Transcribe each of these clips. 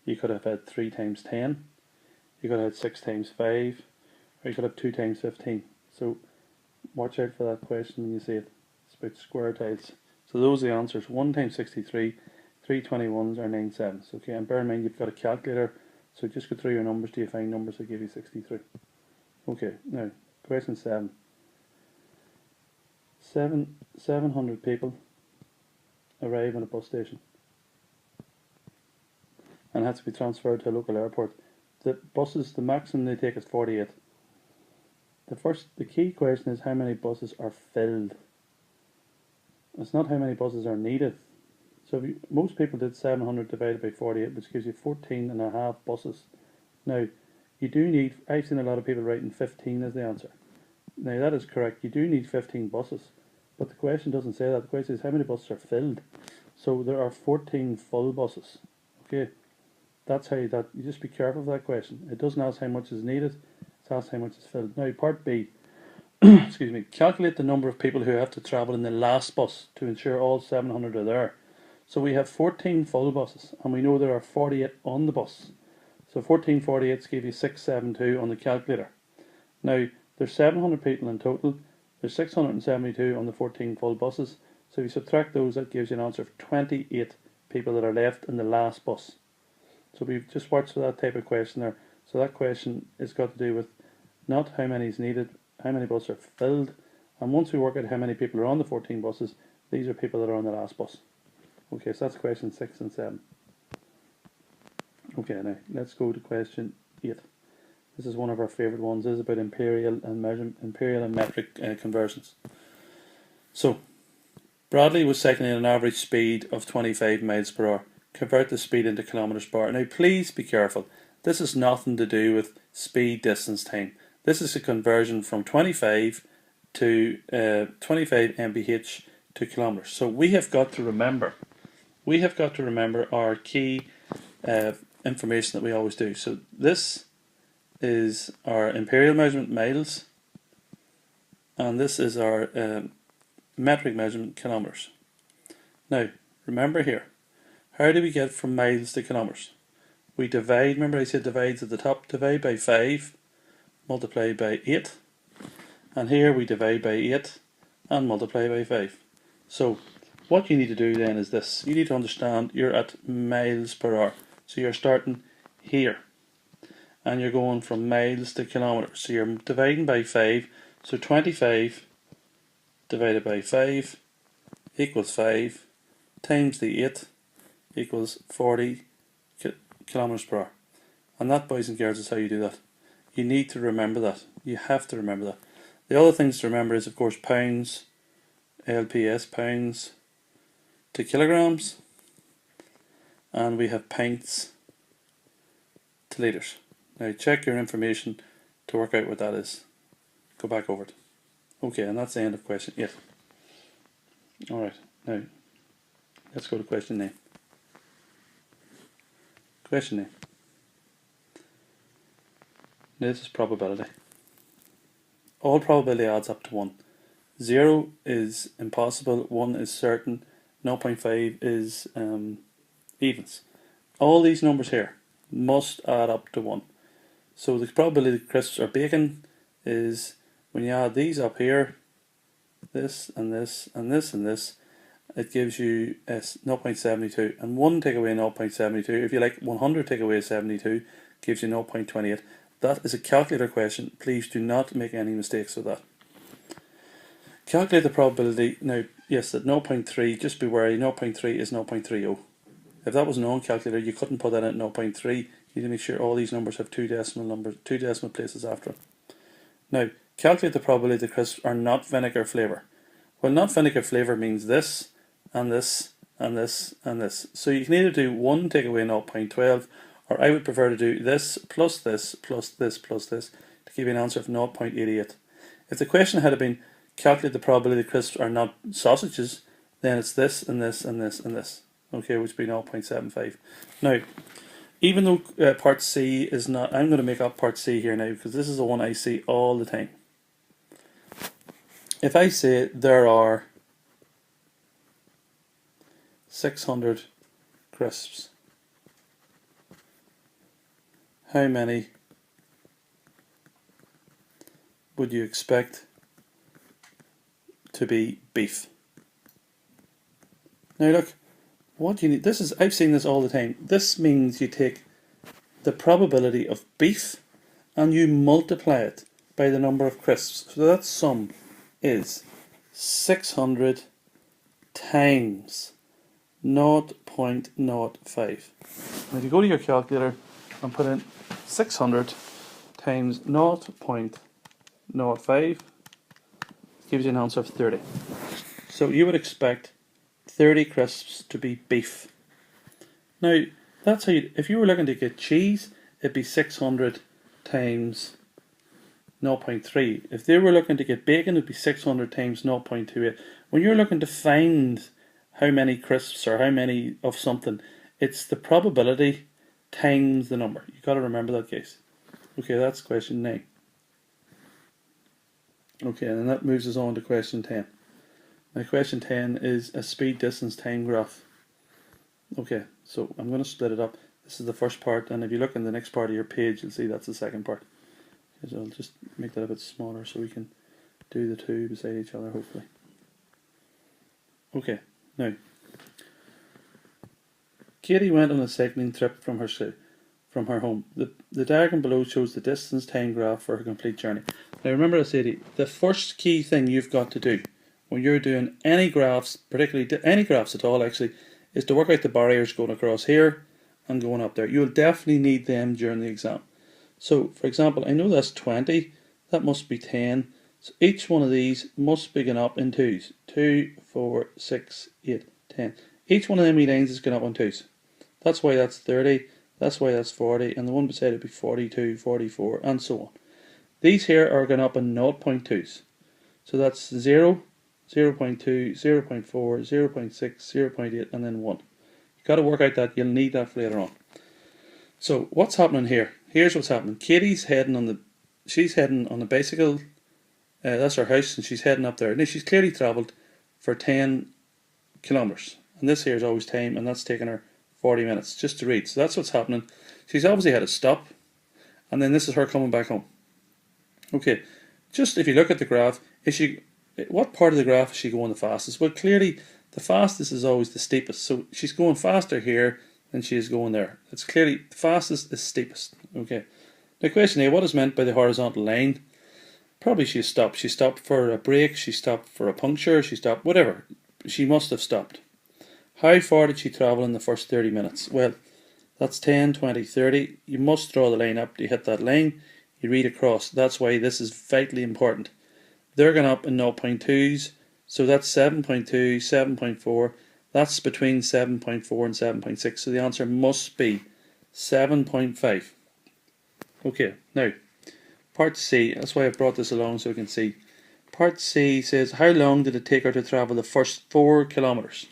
You could have had 3 times 10, you could have had 6 times 5, or you could have 2 times 15. So watch out for that question when you see it. It's about square tiles. So those are the answers. 1 times 63, 3 21s are 9 sevens. Okay, and bear in mind you've got a calculator, so just go through your numbers till you find numbers that give you 63. Okay, now question 7. 700 people arrive at a bus station and have to be transferred to a local airport. The buses, the maximum they take is 48. The key question is how many buses are filled. It's not how many buses are needed. So most people did 700 divided by 48, which gives you 14 and a half buses. Now, you do need, I've seen a lot of people writing 15 as the answer. Now that is correct, you do need 15 buses, but the question doesn't say that. The question is how many buses are filled. So there are 14 full buses. Okay, that's how you just be careful of that question. It doesn't ask how much is needed, it asks how much is filled. Now part B, excuse me, calculate the number of people who have to travel in the last bus to ensure all 700 are there. So we have 14 full buses, and we know there are 48 on the bus. So 14 48s give you 672 on the calculator. Now, there's 700 people in total. There's 672 on the 14 full buses. So if you subtract those, that gives you an answer of 28 people that are left in the last bus. So we've just watched for that type of question there. So that question has got to do with not how many is needed, how many buses are filled. And once we work out how many people are on the 14 buses, these are people that are on the last bus. Okay, so that's question 6 and 7. Okay, now let's go to question 8. This is one of our favourite ones. This is about imperial and metric conversions. So, Bradley was cycling at an average speed of 25 miles per hour. Convert the speed into kilometres per hour. Now, please be careful. This has nothing to do with speed, distance, time. This is a conversion from 25 to 25 mph to kilometres. So we have got to remember. Our key information that we always do. So this is our imperial measurement miles, and this is our metric measurement kilometres. Now remember here, how do we get from miles to kilometres? We divide, remember I said divides at the top, divide by 5, multiply by 8, and here we divide by 8 and multiply by 5. So what you need to do then is this. You need to understand you're at miles per hour. So you're starting here and you're going from miles to kilometres. So you're dividing by 5. So 25 divided by 5 equals 5 times the 8 equals 40 kilometres per hour. And that, boys and girls, is how you do that. You need to remember that. You have to remember that. The other things to remember is, of course, pounds, LPS, pounds to kilograms, and we have pints to litres. Now check your information to work out what that is. Go back over it. Okay, and that's the end of question 8. Alright, now let's go to question 9. Question 9. Now this is probability. All probability adds up to 1. 0 is impossible, 1 is certain, 0.5 is evens. All these numbers here must add up to 1. So the probability that crisps are bacon is, when you add these up here, this and this and this and this, it gives you 0.72, and 1 take away 0.72, if you like 100 take away 72, gives you 0.28. That is a calculator question. Please do not make any mistakes with that. Calculate the probability. Now, yes, at 0.3, just be wary, 0.3 is 0.30. If that was a known calculator, you couldn't put that in at 0.3. You need to make sure all these numbers have two decimal places after them. Now, calculate the probability the crisps are not vinegar flavour. Well, not vinegar flavour means this, and this, and this, and this. So you can either do 1 take away 0.12, or I would prefer to do this, plus this, plus this, plus this, to give you an answer of 0.88. If the question had been, calculate the probability the crisps are not sausages, then it's this, and this, and this, and this. Okay, which would be 0.75. Now, even though part C is not, I'm going to make up part C here now, because this is the one I see all the time. If I say there are 600 crisps, how many would you expect to be beef? Now look, what you need, this is, I've seen this all the time. This means you take the probability of beef and you multiply it by the number of crisps. So that sum is 600 times 0.05. And if you go to your calculator and put in 600 times 0.05, it gives you an answer of 30. So you would expect 30 crisps to be beef. Now, that's how you, if you were looking to get cheese, it'd be 600 times 0.3. If they were looking to get bacon, it'd be 600 times 0.28. When you're looking to find how many crisps or how many of something, it's the probability times the number. You've got to remember that case. Okay, that's question 9. Okay, and then that moves us on to question 10. Now question 10 is a speed distance time graph. Okay, so I'm going to split it up. This is the first part, and if you look in the next part of your page, you'll see that's the second part. Okay, so I'll just make that a bit smaller so we can do the two beside each other, hopefully. Okay, now, Katie went on a cycling trip from her home. The diagram below shows the distance time graph for her complete journey. Now remember I said the first key thing you've got to do when you're doing any graphs, particularly any graphs at all actually, is to work out the barriers going across here and going up there. You'll definitely need them during the exam. So for example, I know that's 20, that must be 10. So each one of these must be going up in twos. 2, 4, 6, 8, 10. Each one of them lines is going up in twos. That's why that's 30, that's why that's 40, and the one beside it would be 42, 44, and so on. These here are going up in 0.2s. So that's 0, 0.2, 0.4, 0.6, 0.8, and then 1. You've got to work out that. You'll need that for later on. So what's happening here? Here's what's happening. Katie's heading on the bicycle. That's her house, and she's heading up there. Now she's clearly travelled for 10 kilometres. And this here is always time, and that's taking her 40 minutes just to read. So that's what's happening. She's obviously had a stop, and then this is her coming back home. Okay, just if you look at the graph, what part of the graph is she going the fastest? Well, clearly the fastest is always the steepest. So she's going faster here than she is going there. It's clearly the fastest is steepest. Okay. Now question A, what is meant by the horizontal line? Probably she stopped. She stopped for a break, she stopped for a puncture, she stopped, whatever. She must have stopped. How far did she travel in the first 30 minutes? Well, that's 10, 20, 30. You must draw the line up. You hit that line, you read across. That's why this is vitally important. They're going up in 0.2s, so that's 7.2, 7.4. That's between 7.4 and 7.6, so the answer must be 7.5. Okay, now, part C, that's why I brought this along so we can see. Part C says, how long did it take her to travel the first 4 kilometres?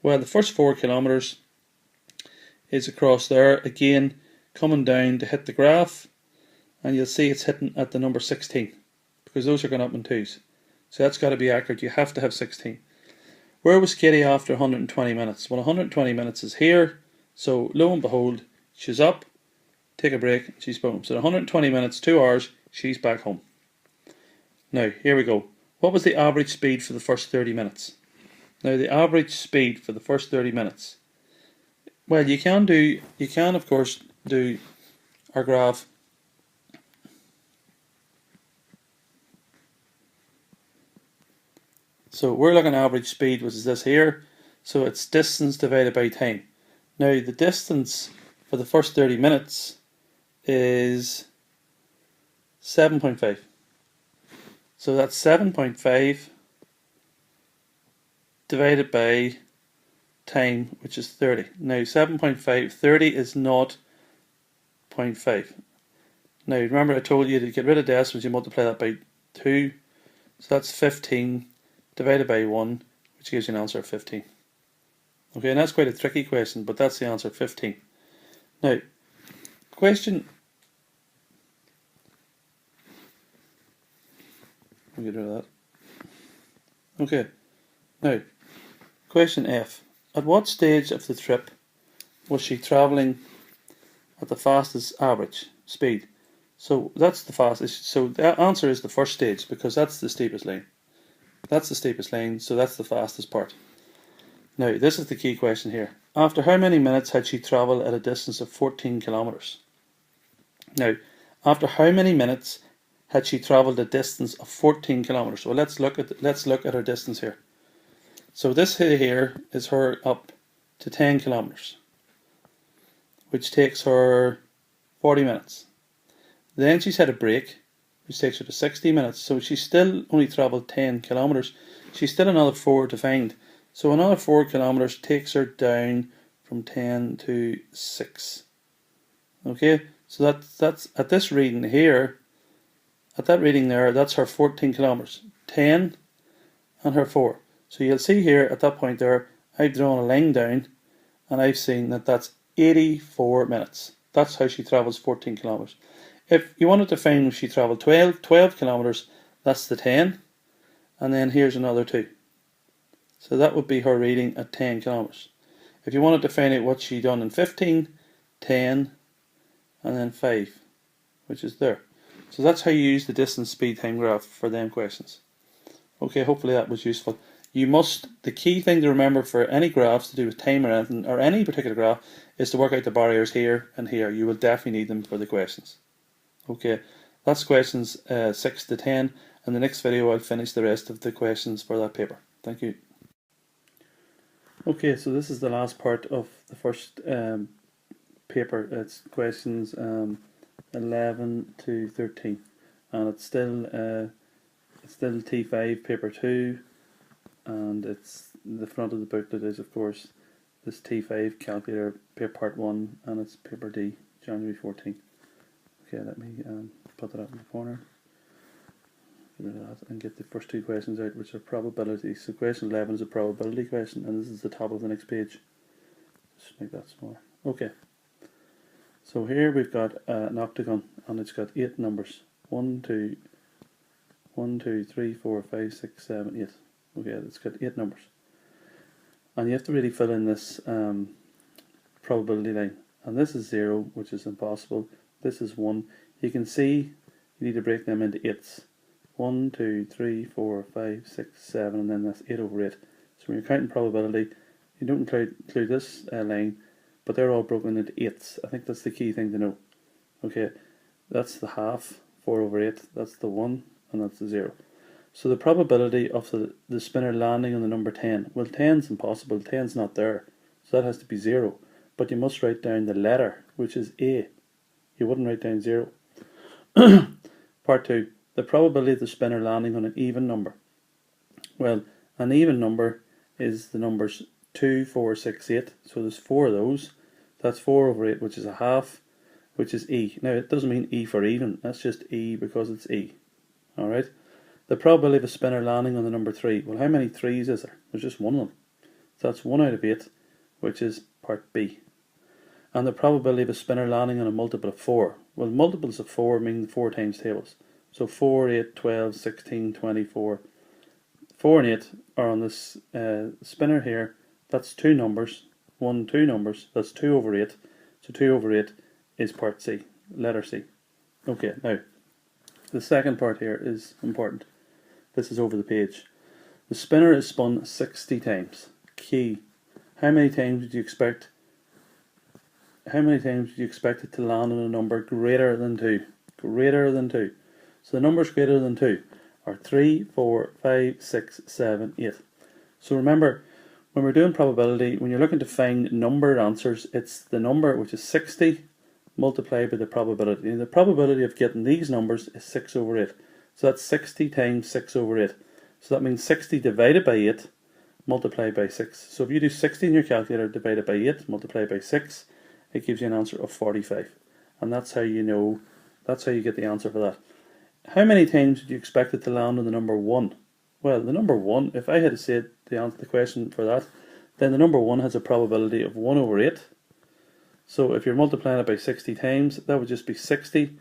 Well, the first 4 kilometres is across there, again, coming down to hit the graph, and you'll see it's hitting at the number 16, because those are going up in twos. So that's got to be accurate, you have to have 16. Where was Katie after 120 minutes? Well, 120 minutes is here, so lo and behold, she's up, take a break, she's home. So 120 minutes, 2 hours, she's back home. Now, here we go. What was the average speed for the first 30 minutes? Now, the average speed for the first 30 minutes. Well, you can of course do our graph. So we're looking at average speed, which is this here. So it's distance divided by time. Now the distance for the first 30 minutes is 7.5. So that's 7.5 divided by time, which is 30. Now 7.5, 30 is 0.5. Now remember I told you to get rid of decimals, you multiply that by 2. So that's 15 divided by 1, which gives you an answer of 15. Okay, and that's quite a tricky question, but that's the answer, 15. Now, question... Let me get rid of that. Okay, now, question F. At what stage of the trip was she travelling at the fastest average speed. So that's the fastest. So the answer is the first stage, because that's the steepest line. That's the steepest line, so that's the fastest part. Now, this is the key question here. After how many minutes had she travelled at a distance of 14 kilometres? Now, after how many minutes had she travelled a distance of 14 kilometres? Well, let's look at her distance here. So this here is her up to 10 kilometres, which takes her 40 minutes. Then she's had a break, which takes her to 60 minutes. So she's still only travelled 10 kilometres. She's still another 4 to find. So another 4 kilometres takes her down from 10 to 6. Okay, so that's at this reading here, at that reading there, that's her 14 kilometres. 10 and her 4. So you'll see here at that point there, I've drawn a line down and I've seen that that's 84 minutes. That's how she travels 14 kilometres. If you wanted to find if she travelled 12 kilometres, that's the 10. And then here's another 2. So that would be her reading at 10 kilometres. If you wanted to find out what she done in 15, 10, and then 5, which is there. So that's how you use the distance speed time graph for them questions. Okay, hopefully that was useful. The key thing to remember for any graphs to do with time or anything, or any particular graph, is to work out the barriers here and here. You will definitely need them for the questions. Okay, that's questions 6 to 10. In the next video I'll finish the rest of the questions for that paper. Thank you. Okay, so this is the last part of the first paper. It's questions 11 to 13, and it's still T5 paper 2, and it's the front of the booklet is of course this T5 calculator paper part 1, and it's paper D, January 14. Okay, let me put that up in the corner. Get rid of that and get the first 2 questions out, which are probabilities. So question 11 is a probability question, and this is the top of the next page. Just make that smaller. Okay. So here we've got an octagon, and it's got 8 numbers. 1, 2, 3, 4, 5, 6, 7, 8. Okay, it's got 8 numbers. And you have to really fill in this probability line. And this is 0, which is impossible. This is 1. You can see you need to break them into 8s. 1, 2, 3, 4, 5, 6, 7, and then that's 8 over 8. So when you're counting probability, you don't include this line, but they're all broken into 8s. I think that's the key thing to know. Okay, that's the half, 4 over 8, that's the 1, and that's the 0. So the probability of the spinner landing on the number 10, well, 10's impossible, 10's not there, so that has to be 0. But you must write down the letter, which is A. You wouldn't write down 0. Part 2. The probability of the spinner landing on an even number. Well, an even number is the numbers 2, 4, 6, 8. So there's 4 of those. That's 4 over 8, which is a half, which is E. Now, it doesn't mean E for even. That's just E because it's E. Alright? The probability of a spinner landing on the number 3. Well, how many 3's is there? There's just one of them. So that's 1 out of 8, which is part B. And the probability of a spinner landing on a multiple of 4. Well, multiples of 4 mean 4 times tables. So 4, 8, 12, 16, 24. 4 and 8 are on this spinner here. That's 2 numbers. 1, 2 numbers. That's 2 over 8. So 2 over 8 is part C, letter C. Okay, now, the second part here is important. This is over the page. The spinner is spun 60 times. Key. How many times would you expect it to land on a number greater than 2? Greater than 2. So the numbers greater than 2 are 3, 4, 5, 6, 7, 8. So remember, when we're doing probability, when you're looking to find numbered answers, it's the number, which is 60, multiplied by the probability. And the probability of getting these numbers is 6 over 8. So that's 60 times 6 over 8. So that means 60 divided by 8 multiplied by 6. So if you do 60 in your calculator divided by 8 multiplied by 6, it gives you an answer of 45. And that's how you know, that's how you get the answer for that. How many times would you expect it to land on the number 1? Well, the number 1, if I had to say the answer to the question for that, then the number 1 has a probability of 1 over 8. So if you're multiplying it by 60 times, that would just be 60